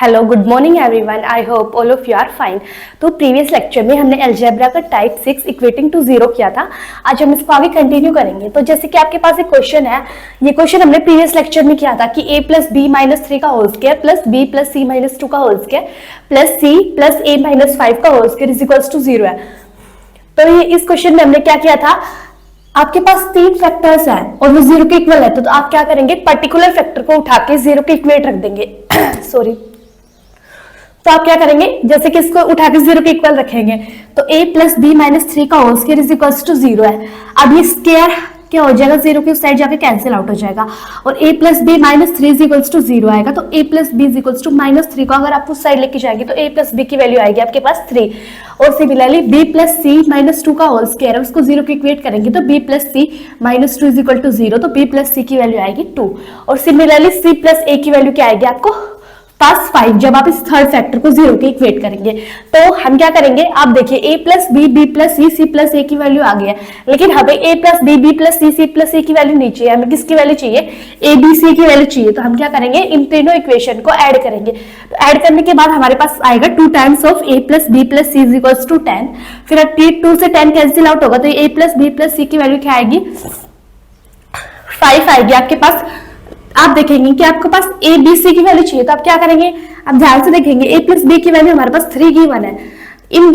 Hello good morning everyone, I hope all of you are fine. तो previous lecture में हमने algebra का type 6 equating to zero किया था। आज हम इसको आगे कंटिन्यू करेंगे। तो जैसे कि आपके पास एक क्वेश्चन है, ये क्वेश्चन हमने प्रीवियस लेक्चर में किया था कि a प्लस बी माइनस 3 का whole square plus B plus सी माइनस 2 का whole square plus C plus A minus 5 का whole square is equals to 0 है। तो ये इस क्वेश्चन में हमने क्या किया था, आपके पास तीन फैक्टर्स हैं और वो जीरो के इक्वल है, तो आप क्या करेंगे, पर्टिकुलर फैक्टर को उठा के जीरो के इक्वेट रख देंगे सॉरी। तो आप क्या करेंगे, जैसे कि इसको उठा के जीरो के इक्वल रखेंगे तो a प्लस बी माइनस 3 का whole square is equals to 0 है। अब ये स्क्वायर क्या हो जाएगा, जीरो की उस साइड जाके कैंसिल आउट हो जाएगा और a plus b minus 3 is equals to 0 आएगा। तो a plus b is equals to minus 3 को अगर आप उस साइड लेके जाएंगे तो a प्लस बी की वैल्यू आएगी आपके पास 3। और सिमिलरली b प्लस सी माइनस 2 का होल स्क्वायर है, उसको जीरो के इक्वेट करेंगे तो b plus C minus 2 is equal to 0, तो b प्लस सी की वैल्यू आएगी 2। और सिमिलरली c प्लस a की वैल्यू क्या आएगी आपको पास 5, जब आप इस थर्ड फैक्टर को जीरो के इक्वेट करेंगे। तो हम क्या करेंगे, आप देखिए a plus B B plus C C plus A की वैल्यू आ गई है, लेकिन हमें a plus B B plus C C plus A की वैल्यू नहीं चाहिए, हमें किसकी वैल्यू चाहिए, a b c की वैल्यू चाहिए। तो हम क्या करेंगे, इन तीनों इक्वेशन को ऐड करेंगे। तो ऐड करने के बाद हमारे पास आएगा 2 times of a plus B plus c is equals to 10। फिर 2 से 10 कैंसिल आउट होगा तो a plus B plus C की वैल्यू क्या आएगी, 5 आएगी आपके पास। आप देखेंगे कि आपके पास a b c की वैल्यू चाहिए, तो आप क्या करेंगे, आप ध्यान से देखेंगे a प्लस बी की वैल्यू हमारे पास 3 गिवन है, इन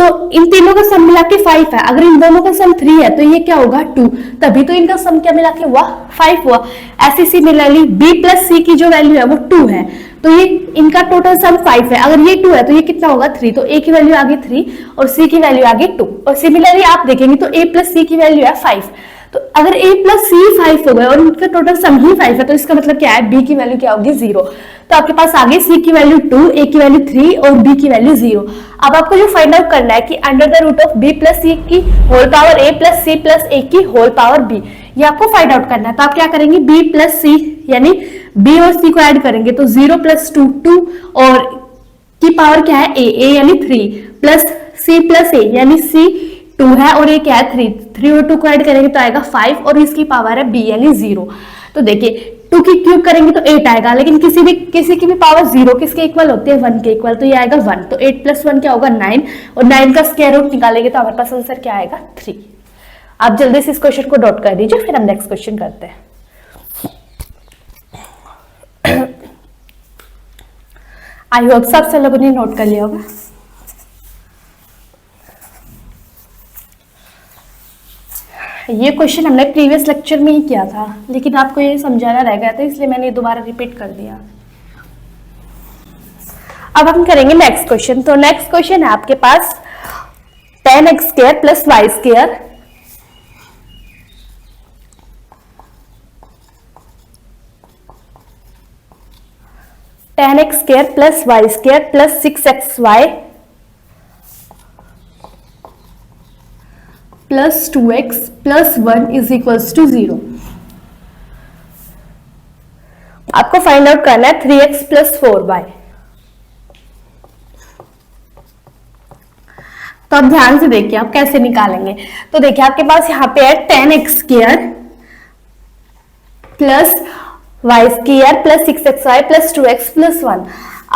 तीनों का सम मिला के 5 है। अगर इन दोनों का सम 3 है तो ये क्या होगा 2, तभी तो इनका सम क्या मिला के हुआ 5 हुआ। ऐसे सिमिलरली b प्लस सी की जो वैल्यू है वो 2 है, तो ये इनका टोटल सम 5 है। अगर ये 2 है तो ये कितना होगा 3, तो a की वैल्यू आ गई 3 और c की वैल्यू आ गई 2। और सिमिलरली आप देखेंगे तो a प्लस सी की वैल्यू है 5, तो अगर a प्लस सी 5 हो गए और उनका टोटल सम ही 5 है तो इसका मतलब क्या है, b की वैल्यू क्या होगी 0। तो आपके पास आगे c की वैल्यू 2, a की वैल्यू 3 और b की वैल्यू 0। अब आपको जो फाइंड आउट करना है कि under the root of b plus C की whole power a plus C plus a की होल पावर b, ये आपको फाइंड आउट करना है। तो आप क्या करेंगे, b प्लस सी यानी b और c को ऐड करेंगे तो 0 प्लस 2 2 और की पावर क्या है a यानी 3 प्लस c प्लस a यानी c 2 है और ये क्या है 3 और 2 को ऐड करेंगे तो आएगा 5 और इसकी पावर है b यानी 0। तो देखिए 2 की क्यूब करेंगे तो 8 आएगा, लेकिन किसी की भी पावर 0 किसके इक्वल होती है, 1 के इक्वल, तो ये आएगा 1। तो 8 प्लस 1 क्या होगा 9 और 9 का स्क्वायर रूट निकालेंगे तो हमारे पास आंसर क्या आएगा 3। आप जल्दी से इस क्वेश्चन को नोट कर दीजिए, फिर हम नेक्स्ट क्वेश्चन करते हैं। आई होप सब लोगों ने नोट कर लिया होगा। ये क्वेश्चन हमने प्रीवियस लेक्चर में ही किया था, लेकिन आपको ये समझाना रह गया था इसलिए मैंने दोबारा रिपीट कर दिया। अब हम करेंगे नेक्स्ट क्वेश्चन। तो नेक्स्ट क्वेश्चन है आपके पास tan x square plus y square tan x square plus y square plus 6xy plus 2x plus 1 is equals to 0। आपको फाइंड आउट करना है 3x प्लस 4y। तो आप ध्यान से देखिए आप कैसे निकालेंगे। तो देखिए आपके पास यहाँ पे है tan x square plus y square plus 6xy plus 2x plus 1।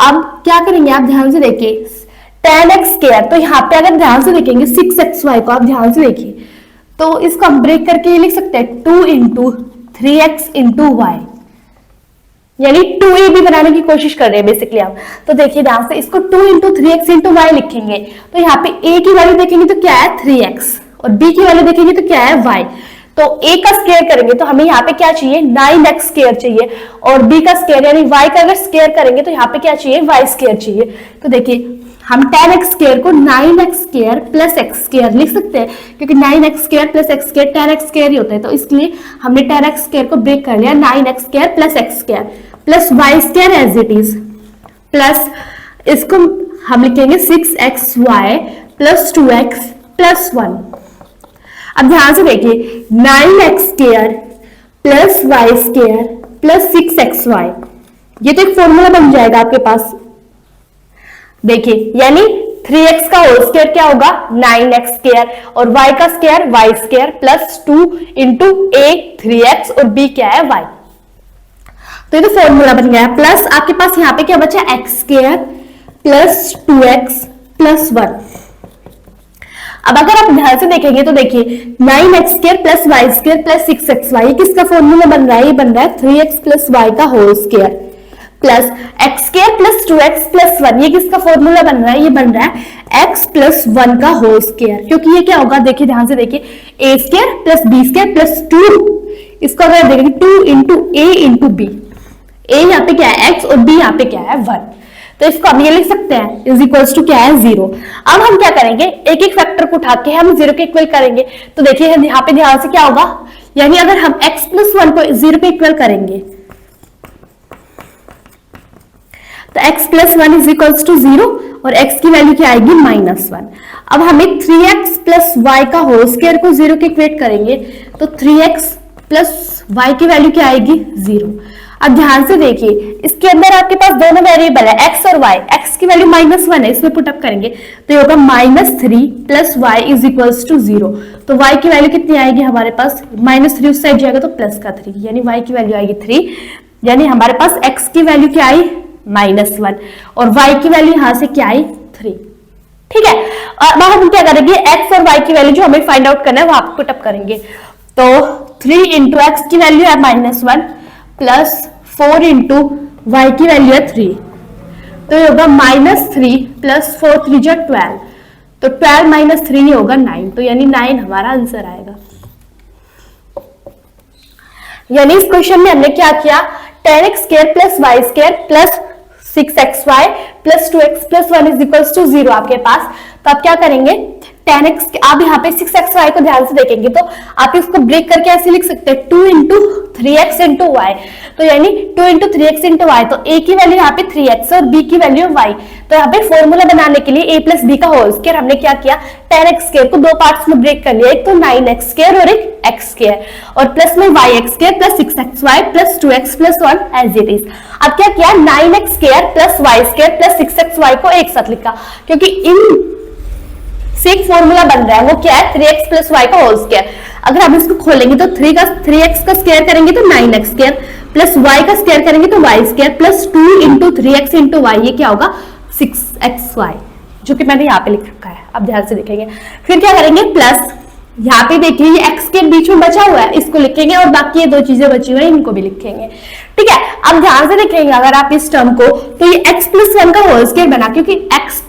अब क्या करेंगे, आप ध्यान से देखिए tan x स्क्वायर, तो यहाँ पे अगर ध्यान से देखेंगे 6xy को आप ध्यान से देखिए तो इसको हम ब्रेक करके ये लिख सकते हैं 2 इंटू 3x इंटू वाई, यानी 2ab बनाने की कोशिश कर रहे हैं बेसिकली आप। तो देखिए ध्यान से इसको 2 इंटू 3x इंटू वाई लिखेंगे तो यहाँ पे a की वैल्यू देखेंगे तो क्या है 3x और b की वैल्यू देखेंगे तो क्या है y। तो a का स्क्वायर करेंगे तो हमें यहाँ पे क्या चाहिए 9x स्क्वायर चाहिए और b का स्क्वायर यानी y का अगर स्क्वायर करेंगे तो यहाँ पे क्या चाहिए y स्क्वायर चाहिए। तो देखिए हम tan x स्क्वायर को 9x square plus x square लिख सकते हैं, क्योंकि 9x square plus x square tan x square ही होता है, तो इसलिए हमने tan x स्क्वायर को ब्रेक कर लिया 9x square plus x square plus y square as it is plus इसको हम लिखेंगे 6xy प्लस 2x प्लस 1। अब ध्यान से देखिए 9x square plus y square plus 6xy, ये तो एक फॉर्मूला बन जाएगा आपके पास। देखिए यानी 3x का होल स्क्वायर क्या होगा 9x स्क्वायर और y का square y square plus 2 into a 3x और b क्या है y। तो ये तो फॉर्मूला बन गया। प्लस आपके पास यहाँ पे क्या बचा x square plus 2x plus 1। अब अगर आप ध्यान से देखेंगे तो देखिए 9x square plus y square plus 6xy, किसका फॉर्मूला बन रहा है? ये बन रहा है 3x प्लस वाई का whole square plus x square plus 2x plus 1। ये किसका फॉर्मूला बन रहा है? ये बन रहा है x प्लस 1 का होल स्क्वायर। क्योंकि ये क्या होगा, देखिए ध्यान से देखिए, a square plus b square plus 2, इसको अगर देखेंगे 2 into a into b, a यहाँ पे क्या है x और b यहाँ पे क्या है 1, तो इसको हम ये लिख सकते हैं इज इक्वल्स टू क्या है 0। अब हम क्या करेंगे, एक एक फैक्टर को उठा के हम 0 के इक्वल करेंगे। तो देखिए यहाँ पे ध्यान से क्या होगा, यानी अगर हम x प्लस 1 को 0 के इक्वल करेंगे तो x plus 1 is equals to 0 और x की वैल्यू क्या आएगी -1। अब हमें 3x प्लस वाई का होल स्क्वायर को 0 के इक्वेट करेंगे तो 3x प्लस वाई की वैल्यू क्या आएगी 0। अब ध्यान से देखिए, इसके अंदर आपके पास दोनों वेरिएबल है x और y, x की वैल्यू -1 है, इसमें पुटअप करेंगे तो ये होगा -3 plus y is equals to 0। तो y की वैल्यू कितनी आएगी हमारे पास, -3 उस साइड जाएगा तो प्लस का 3, यानी y की वैल्यू आएगी 3, यानी हमारे पास x की वैल्यू क्या आई -1 और y की वैल्यू यहां से क्या आई 3। ठीक है, अब हम क्या करेंगे, x और y की वैल्यू जो हमें फाइंड आउट करना है वो आप पुटअप करेंगे। तो 3 इंटू एक्स की वैल्यू है -1 प्लस 4 इंटू वाई की वैल्यू है 3, तो ये होगा -3 प्लस 4 3 जो 12, तो 12 माइनस 3 होगा 9, तो यानी 9 हमारा आंसर आएगा। यानी इस क्वेश्चन में हमने क्या किया, 10x square plus y square plus 6xy plus 2x plus 1 is equals to 0 आपके पास। तो आप क्या करेंगे, 10x, आप यहाँ पे 6xy को ध्यान से देखेंगे तो आप इसको ब्रेक करके ऐसे लिख सकते हैं 2 इंटू 3x इंटू वाई, तो यानी 2 इंटू 3x इंटू वाई, तो a की वैल्यू यहाँ पे 3x और b की वैल्यू y। तो यहाँ पे फॉर्मूला बनाने के लिए a प्लस बी का होल स्क्वायर हमने क्या किया, 10x स्क्वायर को दो पार्ट्स में ब्रेक कर लिया, एक तो 9x स्क्वायर और एक x स्क्वायर, और प्लस में yx square plus 6xy plus 2x plus 1 as it is. अब क्या किया, 9x square plus y square plus 6xy को एक साथ लिखा, क्योंकि इन से एक फॉर्मूला बन रहा है, वो क्या है 3x प्लस y का होल स्क्वायर। अगर आप इसको खोलेंगे तो 3x का स्क्वायर करेंगे तो 9x स्क्वायर प्लस y का स्क्वायर करेंगे तो y square plus 2 into 3x into y, ये क्या होगा 6xy, जो कि मैंने यहाँ पे लिख रखा है, आप ध्यान से देखेंगे। फिर क्या करेंगे, प्लस यहाँ पे देखिए ये x के बीच में बचा हुआ है, इसको लिखेंगे और बाकी ये दो चीजें बची हुई है इनको भी लिखेंगे। ठीक है, अब ध्यान से देखेंगे अगर आप इस टर्म को, तो ये x प्लस 1 का होल स्क्वायर बना, क्योंकि x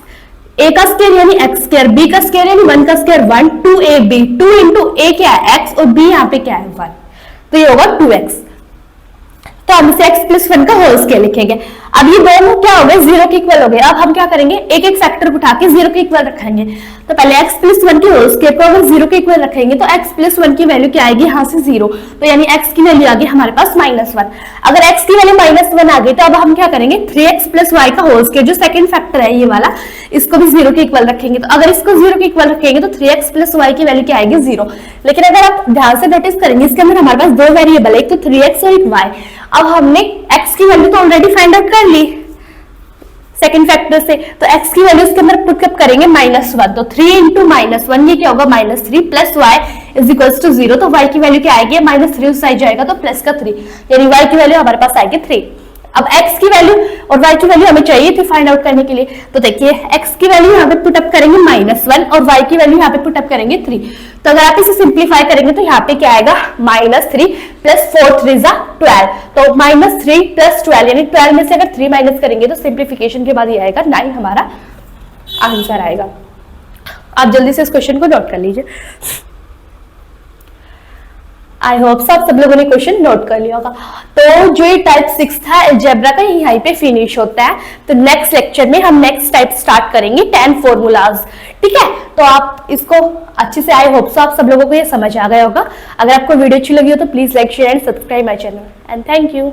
a का स्क्वायर यानी x स्क्वायर, b का स्क्वायर यानी 1 का स्क्वायर 1, 2ab, 2 इंटू a क्या है x और b यहाँ पे क्या है 1, तो ये होगा 2x। तो हम इसे x प्लस 1 का होल स्क्वायर लिखेंगे। अब ये दोनों क्या हो गए, 0 के इक्वल हो गए। अब हम क्या करेंगे, एक एक फैक्टर को उठा के 0 के इक्वल रखेंगे। तो पहले x प्लस 1 के होल स्क्वायर को अगर 0 के इक्वल रखेंगे तो x प्लस 1 की वैल्यू क्या आएगी, यहाँ से 0, तो यानी x की वैल्यू आ गई हमारे पास -1। अगर x की वैल्यू -1 आ गई तो अब हम क्या करेंगे, 3x प्लस वाई का होल स्क्वायर जो सेकंड फैक्टर है ये वाला, इसको भी 0 के इक्वल रखेंगे। तो अगर इसको 0 के इक्वल रखेंगे तो 3x प्लस वाई की वैल्यू क्या आएगी 0। लेकिन अगर आप ध्यान से नोटिस करेंगे इसके अंदर हमारे पास दो वेरिएबल है, एक तो 3x और एक y। अब हमने x की वैल्यू तो ऑलरेडी फाइंड आउट कर ली सेकंड फैक्टर से, तो x की वैल्यू इसके अंदर पुटअप करेंगे -1, तो 3 इंटू -1 ये क्या होगा -3 plus y is equals to 0, तो y की वैल्यू क्या आएगी, -3 उस साइड जाएगा तो प्लस का 3, यानी y की वैल्यू हमारे पास आएगी 3। अब x की वैल्यू और y की वैल्यू हमें चाहिए थी फाइंड आउट करने के लिए, तो देखिए x की वैल्यू यहाँ पे पुटअप करेंगे -1 और y की वैल्यू यहाँ पे पुटअप करेंगे 3। तो अगर आप इसे सिंप्लीफाई करेंगे तो यहाँ पे क्या आएगा, -3 प्लस 4 3 जा 12, तो -3 प्लस 12, यानी 12 में से अगर 3 माइनस करेंगे तो सिंप्लीफिकेशन के बाद ये आएगा 9 हमारा आंसर आएगा। आप जल्दी से इस क्वेश्चन को नोट कर लीजिए। आई होप सब लोगों ने क्वेश्चन नोट कर लिया होगा। तो जो ये टाइप 6 था अलजेब्रा का, यहीं पे फिनिश होता है। तो नेक्स्ट लेक्चर में हम नेक्स्ट टाइप स्टार्ट करेंगे 10 फॉर्मूलाज। ठीक है, तो आप इसको अच्छे से, आई होप आप सब लोगों को ये समझ आ गया होगा। अगर आपको वीडियो अच्छी लगी हो तो please like share and subscribe my channel and thank you.